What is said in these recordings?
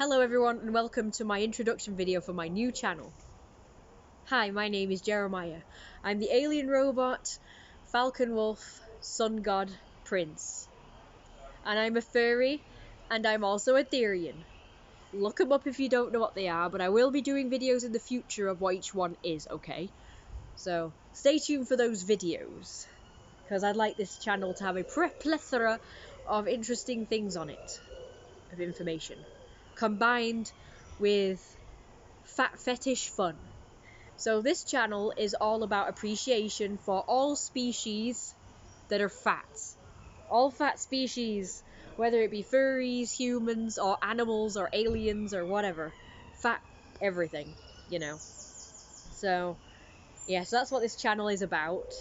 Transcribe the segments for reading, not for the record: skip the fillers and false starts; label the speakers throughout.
Speaker 1: Hello everyone and welcome to my introduction video for my new channel. Hi, my name is Jeremiah. I'm the alien robot, Falcon Wolf, Sun God, Prince. And I'm a furry, and I'm also a therian. Look them up if you don't know what they are, but I will be doing videos in the future of what each one is, okay? So, stay tuned for those videos, because I'd like this channel to have a plethora of interesting things on it, of information, combined with fetish fun. So this channel is all about appreciation for all species that are fat. All fat species, whether it be furries, humans, or animals, or aliens, or whatever. Fat everything, you know. So, yeah, so that's what this channel is about.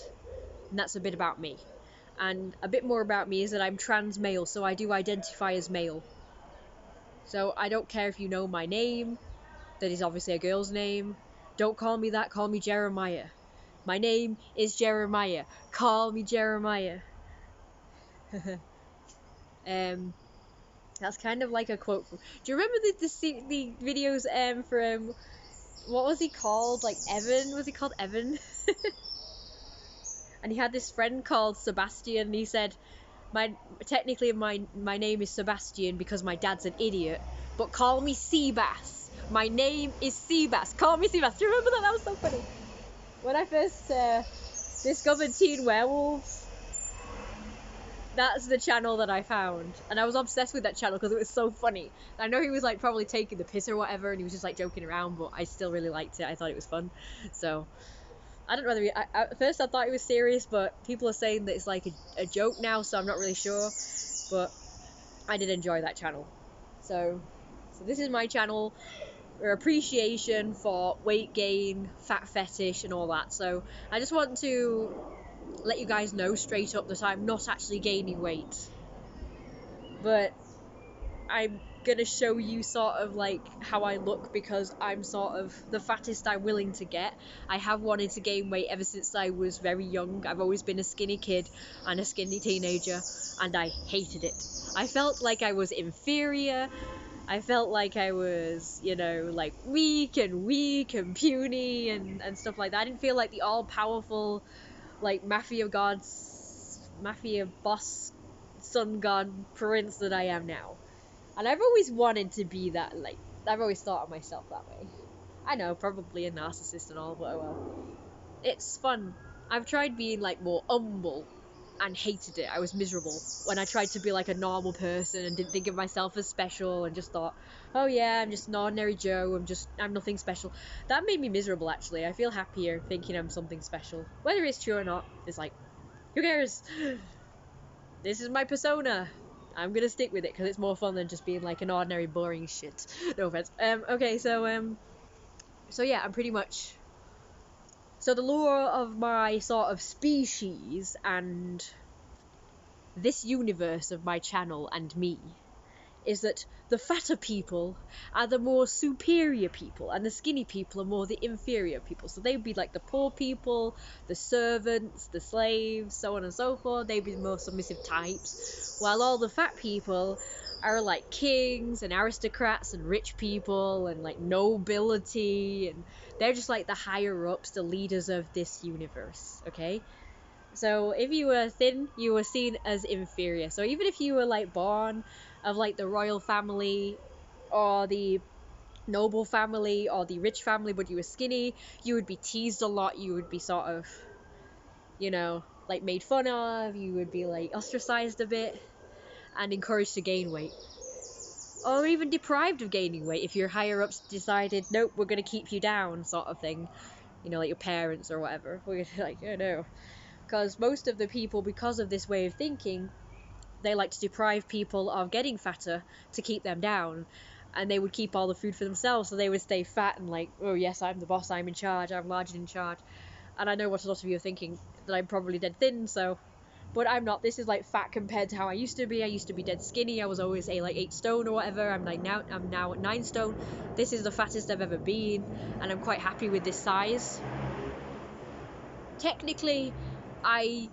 Speaker 1: And that's a bit about me. And a bit more about me is that I'm trans male, so I do identify as male. So I don't care if you know my name. That is obviously a girl's name. Don't call me that, call me Jeremiah. My name is Jeremiah. Call me Jeremiah. That's kind of like a quote from... Do you remember the videos from... What was he called? Like Evan? Was he called Evan? And he had this friend called Sebastian, and he said, technically my name is Sebastian because my dad's an idiot, but call me Seabass. My name is Seabass. Call me Seabass. Do you remember that? That was so funny. When I first discovered Teen Werewolves, that's the channel that I found. And I was obsessed with that channel because it was so funny. I know he was like probably taking the piss or whatever, and he was just like joking around, but I still really liked it. I thought it was fun. So, I don't know whether at first I thought it was serious, but people are saying that it's like a joke now, so I'm not really sure. But I did enjoy that channel. So this is my channel. Appreciation for weight gain, fat fetish, and all that. So I just want to let you guys know straight up that I'm not actually gaining weight, but I'm gonna show you sort of like how I look because I'm sort of the fattest I'm willing to get. I have wanted to gain weight ever since I was very young. I've always been a skinny kid and a skinny teenager, and I hated it. I felt like I was inferior. I felt like I was, you know, like weak and puny and stuff like that. I didn't feel like the all-powerful, like, mafia boss, sun god prince that I am now. And I've always wanted to be that, like, I've always thought of myself that way. I know, probably a narcissist and all, but oh well. It's fun. I've tried being, like, more humble and hated it. I was miserable when I tried to be like a normal person and didn't think of myself as special and just thought, oh yeah, I'm just an ordinary Joe, I'm nothing special. That made me miserable, actually. I feel happier thinking I'm something special. Whether it's true or not, it's like, who cares? This is my persona. I'm gonna stick with it because it's more fun than just being like an ordinary boring shit. No offense. Okay, so yeah, I'm pretty much... So the lore of my sort of species and this universe of my channel and me is that the fatter people are the more superior people and the skinny people are more the inferior people. So they would be like the poor people, the servants, the slaves, so on and so forth. They'd be the more submissive types, while all the fat people are like kings and aristocrats and rich people and like nobility, and they're just like the higher ups, the leaders of this universe, okay? So if you were thin, you were seen as inferior. So even if you were like born of like the royal family or the noble family or the rich family, but you were skinny, you would be teased a lot. You would be sort of, you know, like made fun of. You would be like ostracized a bit and encouraged to gain weight. Or even deprived of gaining weight if your higher ups decided, nope, we're going to keep you down, sort of thing. You know, like your parents or whatever. We're like, oh no. Because most of the people, because of this way of thinking, they like to deprive people of getting fatter to keep them down. And they would keep all the food for themselves, so they would stay fat and like, oh yes, I'm the boss, I'm in charge, I'm large and in charge. And I know what a lot of you are thinking, that I'm probably dead thin, so... But I'm not. This is like fat compared to how I used to be. I used to be dead skinny. I was always like 8 stone or whatever. I'm now at 9 stone. This is the fattest I've ever been, and I'm quite happy with this size. Technically, I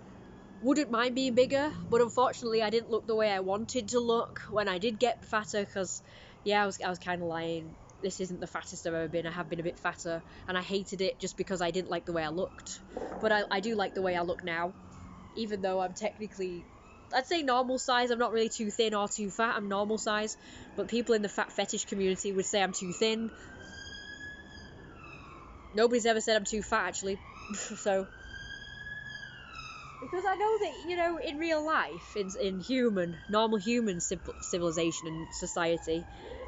Speaker 1: wouldn't mind being bigger, but unfortunately I didn't look the way I wanted to look when I did get fatter, because Yeah, I was kind of lying. This isn't the fattest I've ever been. I have been a bit fatter, and I hated it just because I didn't like the way I looked. But I do like the way I look now, even though I'm technically, I'd say normal size. I'm not really too thin or too fat. I'm normal size. But people in the fat fetish community would say I'm too thin. Nobody's ever said I'm too fat, actually. So, because I know that, you know, in real life, in normal human civilization and society,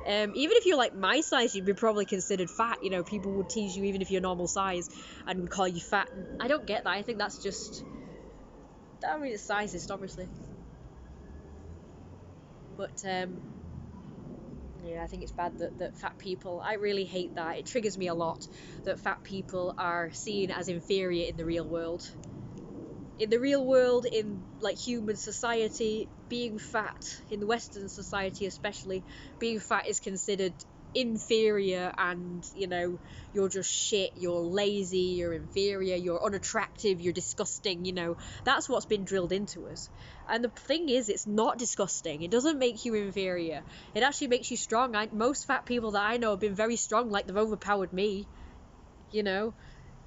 Speaker 1: even if you're like my size, you'd be probably considered fat. You know, people would tease you even if you're normal size and would call you fat. And I don't get that. I think that's just, I mean, it's sizist, obviously. But, yeah, I think it's bad that fat people, I really hate that. It triggers me a lot that fat people are seen as inferior in the real world. In the real world, in like human society, being fat, in the Western society especially, being fat is considered inferior, and you know, you're just shit, you're lazy, you're inferior, you're unattractive, you're disgusting, you know. That's what's been drilled into us. And the thing is, it's not disgusting. It doesn't make you inferior. It actually makes you strong. Most fat people that I know have been very strong, like they've overpowered me, you know.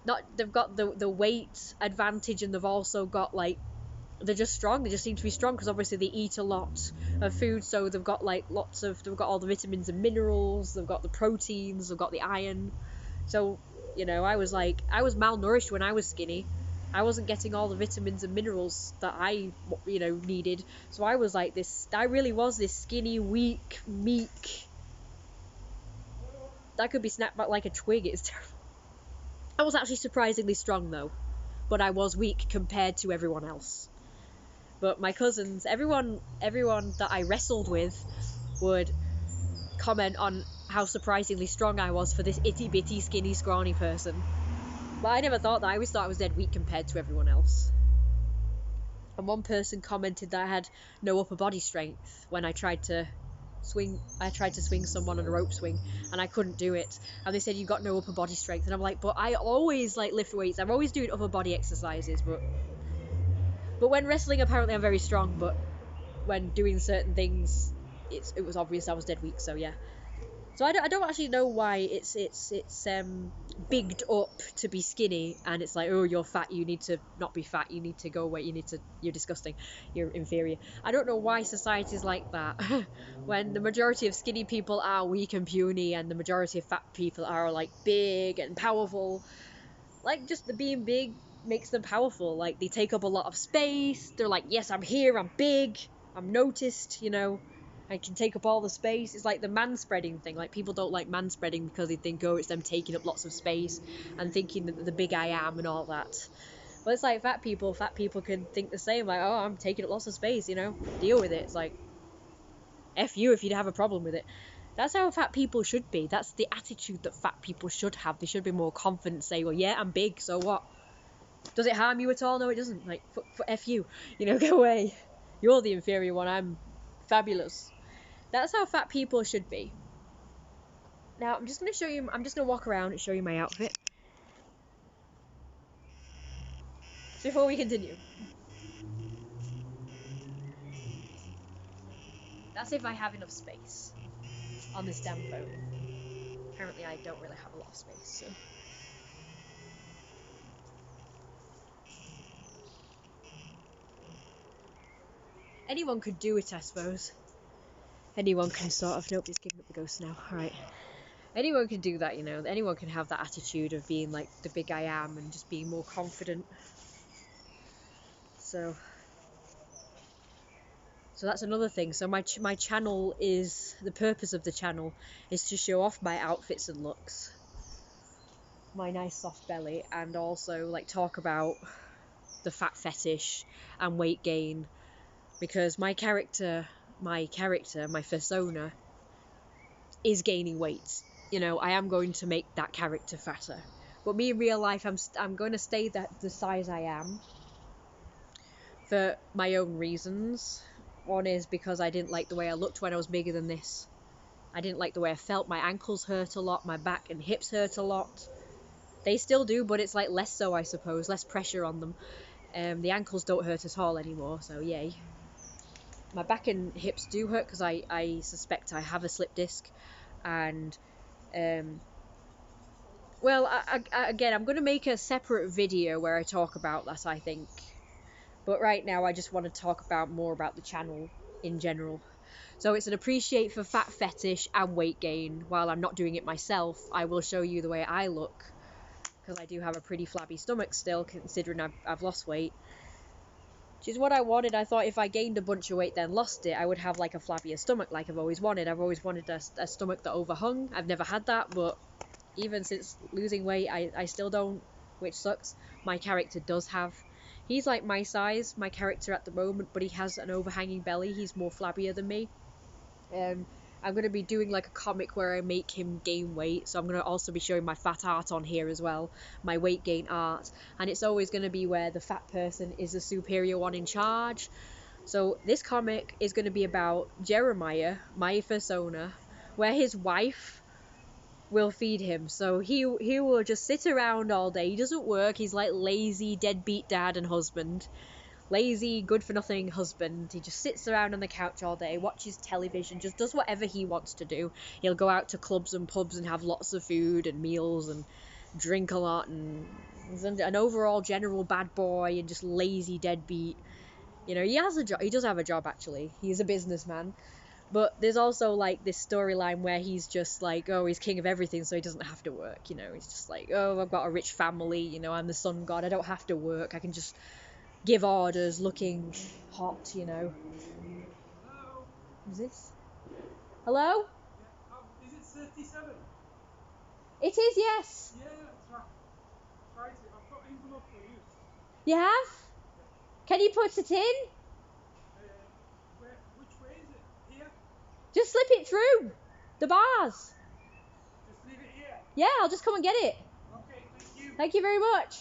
Speaker 1: Not, they've got the weight advantage, and they've also got like, they're just strong. They just seem to be strong because obviously they eat a lot of food, so they've got like they've got all the vitamins and minerals, they've got the proteins, they've got the iron. So, you know, I was malnourished when I was skinny. I wasn't getting all the vitamins and minerals that I, you know, needed. So I was like this, I really was this skinny, weak, meek, that could be snapped back like a twig. It's terrible. I was actually surprisingly strong though, but I was weak compared to everyone else. But my cousins, everyone that I wrestled with would comment on how surprisingly strong I was for this itty bitty skinny scrawny person. But I never thought that. I always thought I was dead weak compared to everyone else. And one person commented that I had no upper body strength when I tried to swing someone on a rope swing, and I couldn't do it, and they said you got no upper body strength, and I'm like, but I always like lift weights, I'm always doing upper body exercises, but when wrestling apparently I'm very strong, but when doing certain things it was obvious I was dead weak. So yeah, so I don't actually know why it's bigged up to be skinny, and it's like, oh, you're fat, you need to not be fat, you need to go away, you're disgusting, you're inferior. I don't know why society's like that when the majority of skinny people are weak and puny, and the majority of fat people are like big and powerful. Like, just the being big makes them powerful. Like, they take up a lot of space, they're like, yes, I'm here, I'm big, I'm noticed, you know, I can take up all the space. It's like the man-spreading thing. Like, people don't like man-spreading because they think, oh, it's them taking up lots of space and thinking that the big I am and all that. But it's like fat people can think the same, like, oh, I'm taking up lots of space, you know, deal with it. It's like, F you if you'd have a problem with it. That's how fat people should be. That's the attitude that fat people should have. They should be more confident, say, well, yeah, I'm big, so what? Does it harm you at all? No, it doesn't. Like, F you. You know, go away. You're the inferior one. I'm fabulous. That's how fat people should be. Now, I'm just going to walk around and show you my outfit before we continue. That's if I have enough space on this damn phone. Apparently, I don't really have a lot of space, so. Anyone could do it, I suppose. Anyone can sort of... Nope, it's giving up the ghost now. Alright. Anyone can do that, you know. Anyone can have that attitude of being like the big I am and just being more confident. So that's another thing. So my channel is, the purpose of the channel is to show off my outfits and looks, my nice soft belly, and also like talk about the fat fetish and weight gain, because my persona is gaining weight. You know, I am going to make that character fatter. But me in real life, I'm going to stay the size I am for my own reasons. One is because I didn't like the way I looked when I was bigger than this. I didn't like the way I felt. My ankles hurt a lot. My back and hips hurt a lot. They still do, but it's like less so, I suppose. Less pressure on them. The ankles don't hurt at all anymore, so yay. my back and hips do hurt because I suspect I have a slip disc, and well, again, I'm going to make a separate video where I talk about that, I think. But right now, I just want to talk more about the channel in general. So it's an appreciate for fat fetish and weight gain. While I'm not doing it myself, I will show you the way I look, because I do have a pretty flabby stomach still, considering I've lost weight. Which is what I wanted. I thought if I gained a bunch of weight then lost it, I would have like a flabbier stomach like I've always wanted. I've always wanted a stomach that overhung. I've never had that, but even since losing weight, I still don't, which sucks. My character does have. He's like my size, my character at the moment, but he has an overhanging belly. He's more flabbier than me. I'm going to be doing like a comic where I make him gain weight, so I'm going to also be showing my fat art on here as well, my weight gain art, and it's always going to be where the fat person is the superior one in charge. So this comic is going to be about Jeremiah, my persona, where his wife will feed him. So he will just sit around all day. He doesn't work. He's like lazy, deadbeat dad and husband. Lazy, good-for-nothing husband. He just sits around on the couch all day, watches television, just does whatever he wants to do. He'll go out to clubs and pubs and have lots of food and meals and drink a lot, and he's an overall general bad boy and just lazy deadbeat. You know, he has a job. He does have a job, actually. He's a businessman. But there's also, like, this storyline where he's just like, oh, he's king of everything, so he doesn't have to work, you know. He's just like, oh, I've got a rich family, you know, I'm the sun god, I don't have to work, I can just give orders looking hot, you know.
Speaker 2: Hello?
Speaker 1: Who's this? Hello?
Speaker 2: Yeah. Is it 37?
Speaker 1: It is, yes.
Speaker 2: Yeah, try it. I've got envelope for you.
Speaker 1: You have?
Speaker 2: Yeah.
Speaker 1: Can you put it in?
Speaker 2: Which way is it? Here?
Speaker 1: Just slip it through the bars.
Speaker 2: Just leave it here.
Speaker 1: Yeah, I'll just come and get it.
Speaker 2: Okay, thank you.
Speaker 1: Thank you very much.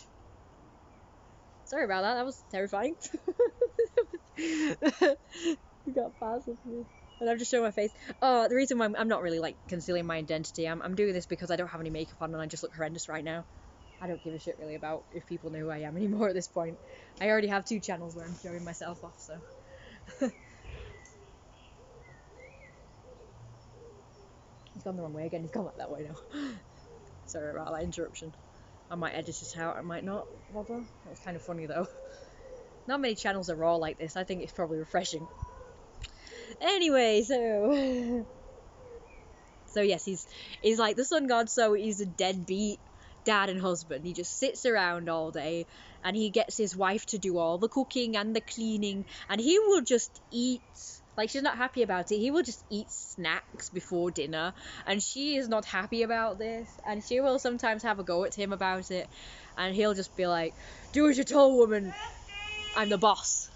Speaker 1: Sorry about that was terrifying. You got bars with me. And I've just shown my face. Oh, the reason why I'm not really like concealing my identity, I'm doing this because I don't have any makeup on and I just look horrendous right now. I don't give a shit really about if people know who I am anymore at this point. I already have 2 channels where I'm showing myself off, so. He's gone the wrong way again, he's gone like that way now. Sorry about that interruption. I might edit it out, I might not bother. That was kind of funny though. Not many channels are raw like this, I think it's probably refreshing. Anyway, so yes, he's like the sun god, so he's a deadbeat dad and husband. He just sits around all day and he gets his wife to do all the cooking and the cleaning, and he will just eat. Like, she's not happy about it. He will just eat snacks before dinner, and she is not happy about this, and she will sometimes have a go at him about it, and he'll just be like, do as you're told, woman, I'm the boss.